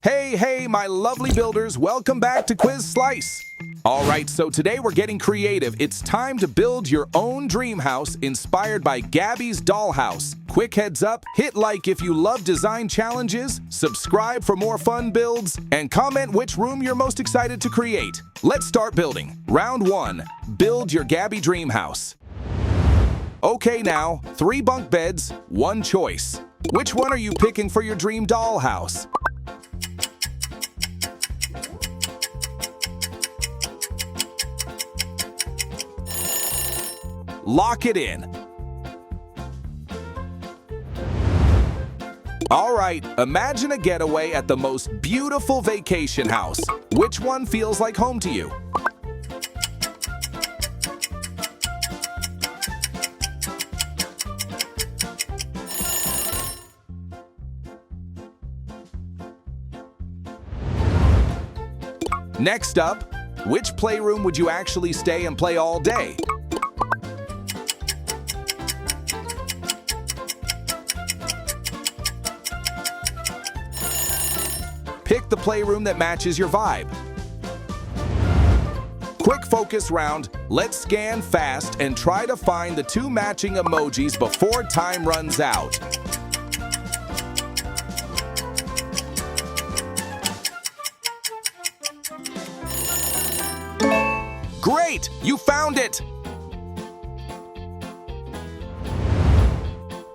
Hey, my lovely builders, welcome back to Quiz Slice. All right, so today we're getting creative. It's time to build your own dream house inspired by Gabby's Dollhouse. Quick heads up, hit like if you love design challenges, subscribe for more fun builds, and comment which room you're most excited to create. Let's start building. Round 1, build your Gabby dream house. Okay now, 3 bunk beds, 1 choice. Which one are you picking for your dream dollhouse? Lock it in. All right, imagine a getaway at the most beautiful vacation house. Which one feels like home to you? Next up, which playroom would you actually stay and play all day? Pick the playroom that matches your vibe. Quick focus round. Let's scan fast and try to find the 2 matching emojis before time runs out. Great! You found it!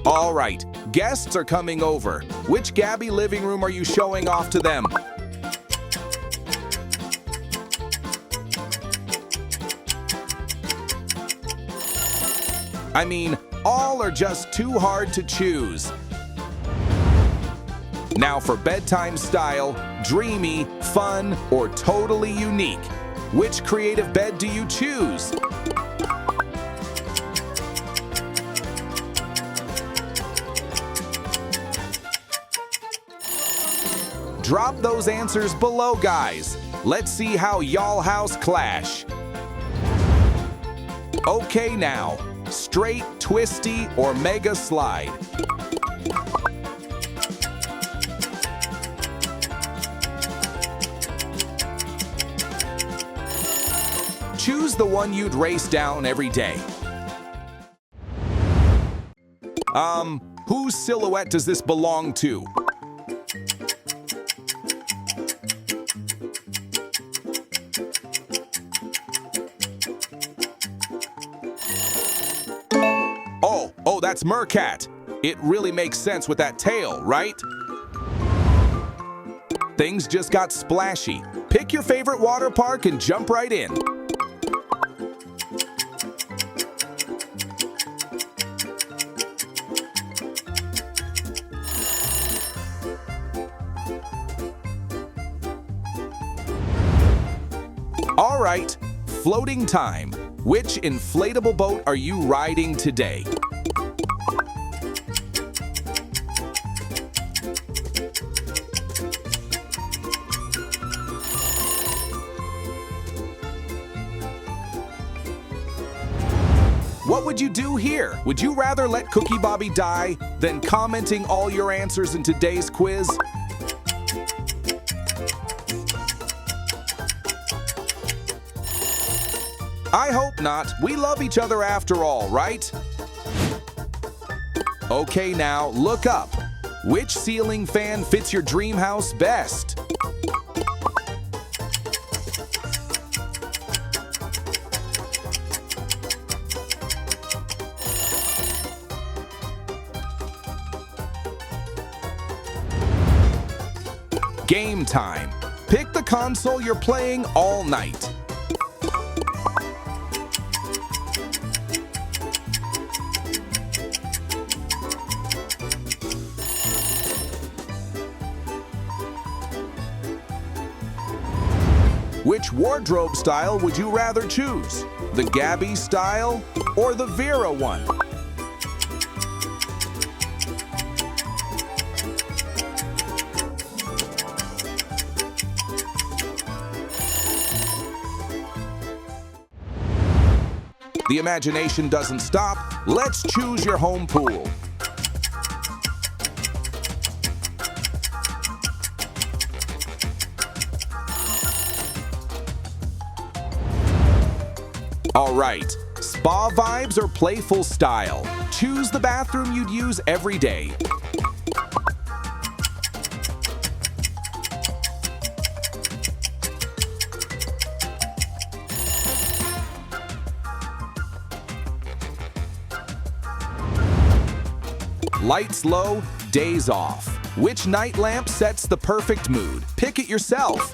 All right, guests are coming over. Which Gabby living room are you showing off to them? I mean, all are just too hard to choose. Now for bedtime style, dreamy, fun, or totally unique. Which creative bed do you choose? Drop those answers below, guys. Let's see how y'all house clash. Okay now, straight, twisty, or mega slide. Choose the one you'd race down every day. Whose silhouette does this belong to? Oh, that's Mercat. It really makes sense with that tail, right? Things just got splashy. Pick your favorite water park and jump right in. All right, floating time. Which inflatable boat are you riding today? What would you do here? Would you rather let Cookie Bobby die than commenting all your answers in today's quiz? I hope not. We love each other after all, right? Okay, now look up. Which ceiling fan fits your dream house best? Game time. Pick the console you're playing all night. Which wardrobe style would you rather choose? The Gabby style or the Vera one? The imagination doesn't stop. Let's choose your home pool. All right, spa vibes or playful style? Choose the bathroom you'd use every day. Lights low, days off. Which night lamp sets the perfect mood? Pick it yourself.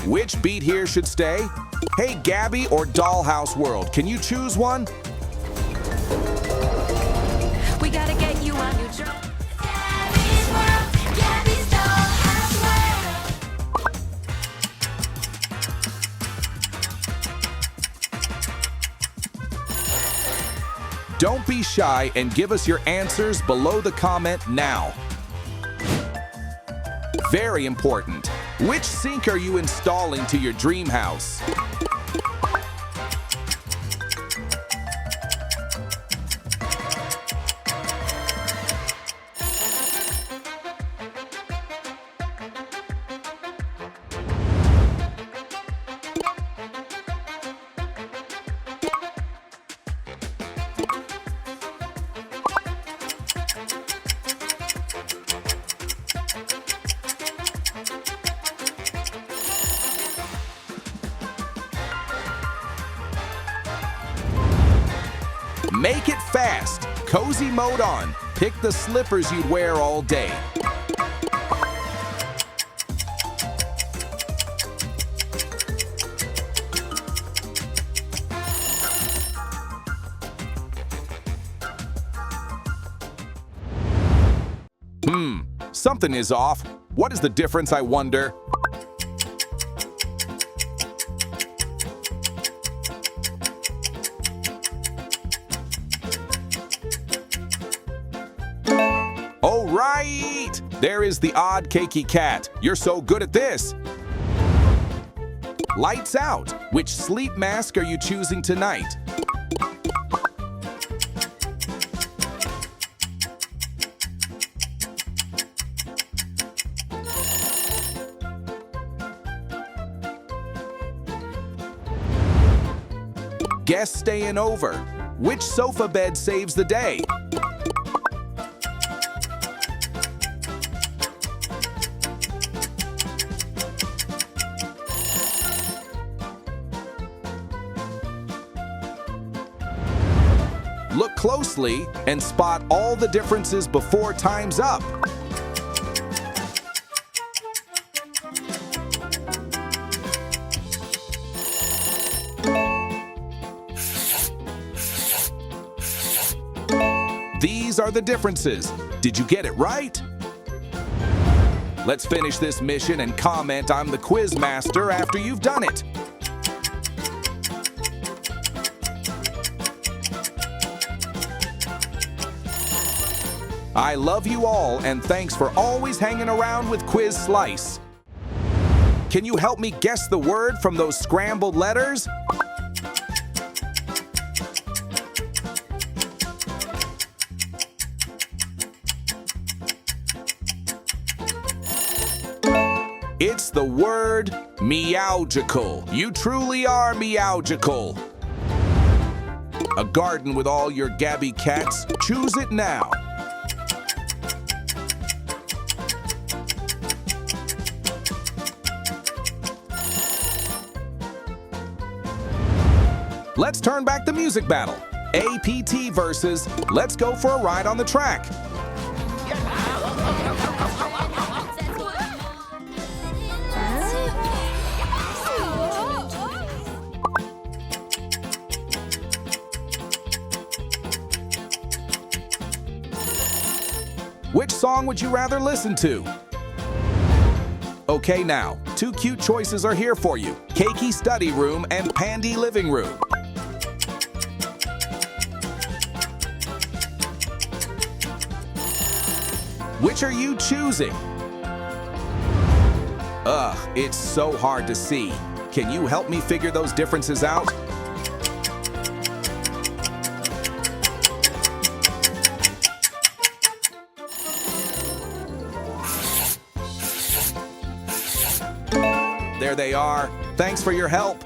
Which beat here should stay? Hey Gabby or Dollhouse World, can you choose one? We gotta get you on your job. Gabby's World, Gabby's Dollhouse World. Don't be shy and give us your answers below the comment now. Very important. Which sink are you installing to your dream house? Make it fast. Cozy mode on. Pick the slippers you'd wear all day. Something is off. What is the difference, I wonder? Oh, right! There is the odd Cakey cat. You're so good at this. Lights out. Which sleep mask are you choosing tonight? Guests staying over. Which sofa bed saves the day? Look closely and spot all the differences before time's up. These are the differences. Did you get it right? Let's finish this mission and comment I'm the quiz master after you've done it. I love you all, and thanks for always hanging around with Quiz Slice. Can you help me guess the word from those scrambled letters? It's the word meowgical. You truly are meowgical. A garden with all your Gabby cats? Choose it now. Let's turn back the music battle. APT versus Let's Go for a Ride on the Track. Which song would you rather listen to? Okay, now, two cute choices are here for you. Cakey Study Room and Pandy Living Room. Which are you choosing? Ugh, it's so hard to see. Can you help me figure those differences out? There they are. Thanks for your help.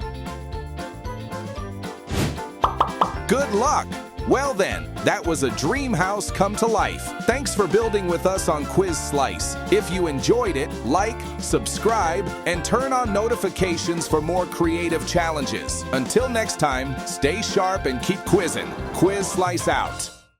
Good luck! Well then, that was a dream house come to life. Thanks for building with us on Quiz Slice. If you enjoyed it, like, subscribe, and turn on notifications for more creative challenges. Until next time, stay sharp and keep quizzing. Quiz Slice out.